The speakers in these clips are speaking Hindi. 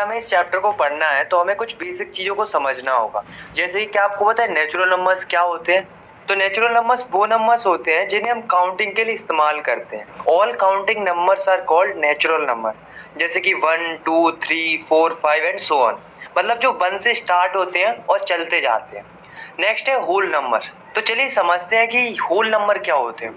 हमें इस चैप्टर को पढ़ना है तो हमें कुछ बेसिक चीज़ों को समझना होगा। जैसे कि क्या आपको पता है नेचुरल नंबर्स क्या होते हैं? तो नेचुरल नंबर्स वो नंबर्स होते हैं जिन्हें हम काउंटिंग के लिए इस्तेमाल करते हैं। All counting numbers are called natural number. जैसे कि 1, 2, 3, 4, 5 एंड सो ऑन। मतलब जो 1 से स्टार्ट होते हैं और चलते जाते हैं। नेक्स्ट है होल नंबर्स। तो चलिए समझते हैं कि होल नंबर क्या होते हैं।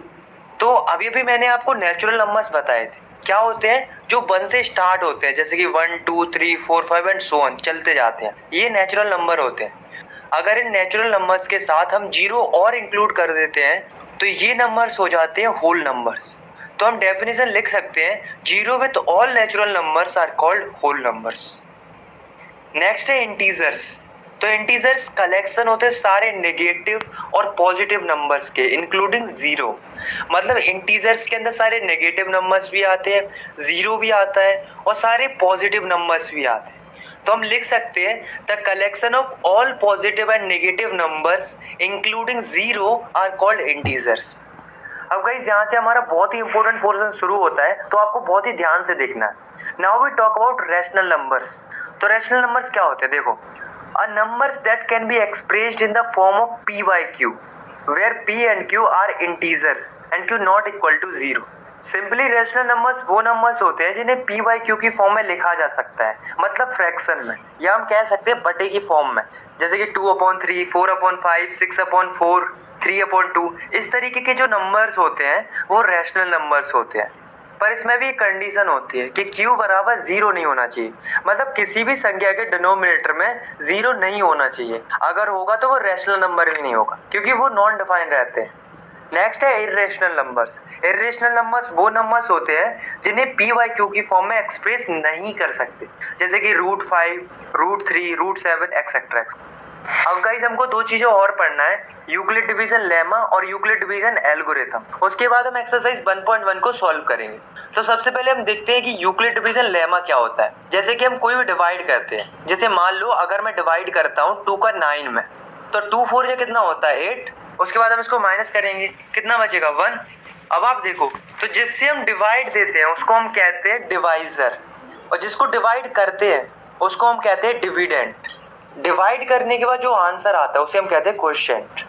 तो अभी भी मैंने आपको नेचुरल नंबर्स बताए थे। क्या होते हैं? जो 1 से स्टार्ट होते हैं, जैसे कि 1, 2, 3, 4, 5 एंड सो ऑन चलते जाते हैं, ये नेचुरल नंबर होते हैं। अगर इन नेचुरल नंबर्स के साथ हम जीरो और इंक्लूड कर देते हैं तो ये नंबर्स हो जाते हैं होल नंबर्स। तो हम डेफिनेशन लिख सकते हैं, zero with all natural numbers are called whole numbers. Next है इंटीजर्स। तो इंटीजर्स कलेक्शन होते हैं सारे नेगेटिव और पॉजिटिव नंबर्स के, इंक्लूडिंग जीरो। मतलब इंटीजर्स के अंदर सारे नेगेटिव नंबर्स भी आते हैं, जीरो भी आता है और सारे पॉजिटिव नंबर्स भी आते हैं। तो हम लिख सकते हैं the collection of all positive and negative numbers including zero are called integers. अब गाइस यहाँ से हमारा बहुत ही इंपॉर्टेंट पोर्शन शुरू होता है, तो आपको बहुत ही ध्यान से देखना है। Now we talk about rational numbers. तो रैशनल नंबर्स क्या होते हैं? देखो, a numbers that can be expressed in the form of p by q where p and q are integers and q not equal to 0। Simply rational numbers वो नंबर्स होते हैं जिन्हें p by q की फॉर्म में लिखा जा सकता है, मतलब फ्रैक्शन में, या हम कह सकते हैं बटे की फॉर्म में। जैसे कि 2/3, 4/5, 6/4, 3/2। इस तरीके के जो नंबर्स होते हैं वो रैशनल नंबर्स होते हैं। पर इसमें भी एक कंडीशन होती है कि q बराबर 0 नहीं होना चाहिए। मतलब किसी भी संख्या के डिनोमिनेटर में 0 नहीं होना चाहिए। अगर होगा तो वो रैशनल नंबर भी नहीं होगा, क्योंकि वो नॉन डिफाइंड रहते हैं। नेक्स्ट है इर्रेशनल नंबर्स। इर्रेशनल नंबर्स वो नंबर्स होते हैं जिन्हें p by q की फॉर्म में एक्सप्रेस नहीं कर सकते, जैसे कि √5, √3, √7 एक्सेट्रा। अब गाइस हमको दो चीजें और पढ़ना है, यूक्लिड डिवीजन लेमा और यूक्लिड डिवीजन एल्गोरिथम। उसके बाद हम एक्सरसाइज 1.1 को सॉल्व करेंगे। तो सबसे पहले हम देखते हैं कि यूक्लिड डिवीजन लेमा क्या होता है। जैसे कि हम कोई भी डिवाइड करते हैं, जैसे मान लो अगर मैं डिवाइड करता हूँ 2 का 9 में, तो 2 4 कितना होता है 8। उसके बाद हम इसको माइनस करेंगे, कितना बचेगा 1। अब आप देखो, तो जिससे हम डिवाइड देते हैं उसको हम कहते हैं डिवाइजर, और जिसको डिवाइड करते हैं उसको हम कहते हैं डिविडेंड। डिवाइड करने के बाद जो आंसर आता है उसे हम कहते हैं क्वोशिएंट,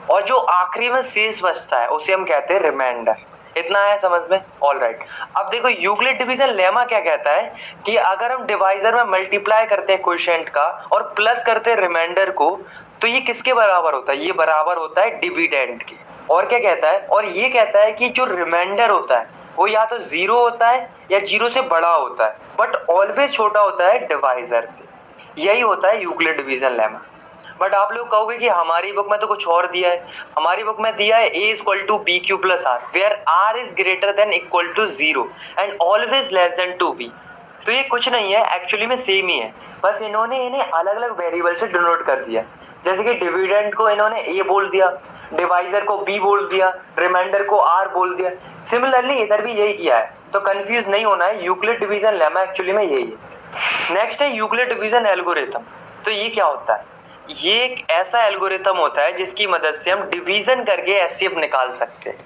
और जो आखिरी में शेष बचता है उसे हम कहते हैं रिमाइंडर। इतना है समझ में? All right. अब देखो यूक्लिड डिवीजन लेमा क्या कहता है कि अगर हम डिवाइजर में मल्टीप्लाई करते हैं क्वोशिएंट का और प्लस करते हैं रिमाइंडर को, तो ये किसके बराबर होता है? ये बराबर होता है डिविडेंड के। और क्या कहता है? और ये कहता है कि जो रिमाइंडर होता है वो या तो 0 होता है या 0 से बड़ा होता है, बट ऑलवेज छोटा होता है डिवाइजर से। यही होता है यूक्लिड डिवीजन लेमा। बट आप लोग कहोगे कि हमारी बुक में तो कुछ और दिया है। हमारी बुक में दिया है a = bq + r where r is greater than equal to 0 and always less than 2b। तो ये कुछ नहीं है, एक्चुअली में सेम ही है, बस इन्होंने इन्हें अलग अलग वेरिएबल से डिनोट कर दिया। जैसे कि डिविडेंड को इन्होंने a बोल दिया, डिवाइजर को b बोल दिया, रिमाइंडर को r बोल दिया। सिमिलरली इधर भी यही किया है, तो कंफ्यूज नहीं होना है, यूक्लिड डिवीजन लेमा एक्चुअली में यही है। नेक्स्ट है यूक्लिड डिवीजन एल्गोरिथम। तो ये क्या होता है? ये एक ऐसा एल्गोरिथम होता है जिसकी मदद से हम डिवीजन करके एचसीएफ निकाल सकते हैं।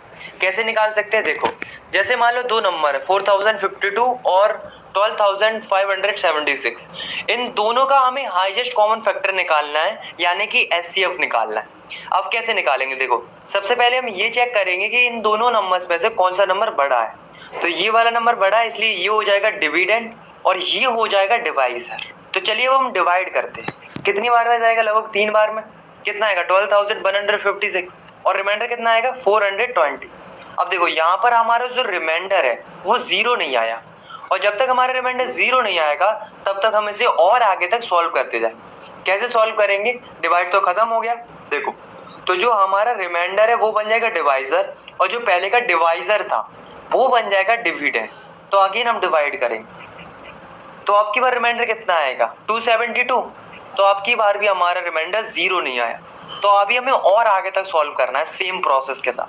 कैसे निकाल सकते हैं? देखो, जैसे मान लो दो नंबर है 4052 और 12576। इन दोनों का हमें हाईएस्ट कॉमन फैक्टर निकालना है, यानी कि एचसीएफ निकालना है। अब कैसे निकालेंगे? देखो, सबसे पहले हम ये चेक करेंगे कि इन दोनों नंबर्स में से कौन सा नंबर बड़ा है। तो ये वाला नंबर बड़ा है, इसलिए ये हो जाएगा डिविडेंड और ये हो जाएगा डिवाइजर। तो चलिए वो हम डिवाइड करते हैं। कितनी बार में जाएगा? लगभग 3 बार में। कितना आएगा? 12156। और रिमाइंडर कितना आएगा? 420। अब देखो यहाँ पर हमारा जो रिमाइंडर है वो 0 नहीं आया, और जब तक हमारा रिमाइंडर 0 नहीं आएगा तब तक हम इसे और आगे तक सॉल्व करते जाए। कैसे सॉल्व करेंगे? डिवाइड तो खत्म हो गया। देखो, तो जो हमारा रिमाइंडर है वो बन जाएगा डिवाइजर, और जो पहले का डिवाइजर था वो बन जाएगा डिविडेंड। तो अगेन हम डिवाइड करेंगे, तो आपकी बार रिमाइंडर कितना आएगा? 272। तो आपकी बार भी हमारा रिमाइंडर 0 नहीं आया। तो अभी हमें और आगे तक सॉल्व करना है सेम प्रोसेस के साथ।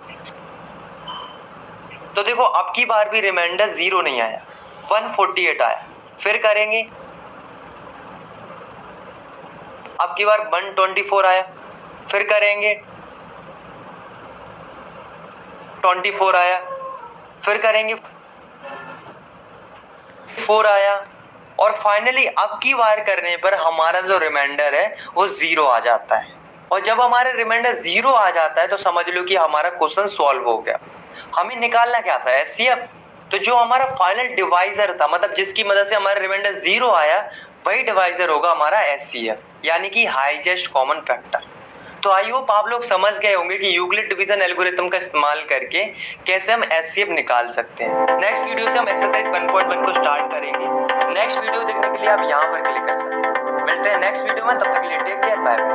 तो देखो, अब की बार भी रिमाइंडर 0 नहीं आया, 148 आया। फिर करेंगे, अब की बार 124 आया। फिर करेंगे, 24 आया। फिर करेंगे, 4 आया। और फाइनली अब की बार करने पर हमारा जो रिमाइंडर है वो 0 आ जाता है। और जब हमारा रिमाइंडर 0 आ जाता है तो समझ लो कि हमारा क्वेश्चन सॉल्व हो गया। हमें निकालना क्या था, एचसीएफ। तो जो हमारा फाइनल डिवाइजर था, मतलब जिसकी मदद से हमारा रिमाइंडर 0 आया, वही डिवाइजर होगा हमारा एचसीएफ, यानी कि हाईएस्ट कॉमन फैक्टर। तो आई होप आप लोग समझ गए होंगे कि यूक्लिड डिवीजन एल्गोरिथम का इस्तेमाल करके कैसे हम एचसीएफ निकाल सकते हैं। नेक्स्ट वीडियो से हम एक्सरसाइज 1.1 को स्टार्ट करेंगे। नेक्स्ट वीडियो देखने के लिए आप यहाँ पर क्लिक कर सकते हैं। मिलते हैं नेक्स्ट वीडियो में, तब तक के लिए टेक केयर, बाय बाय।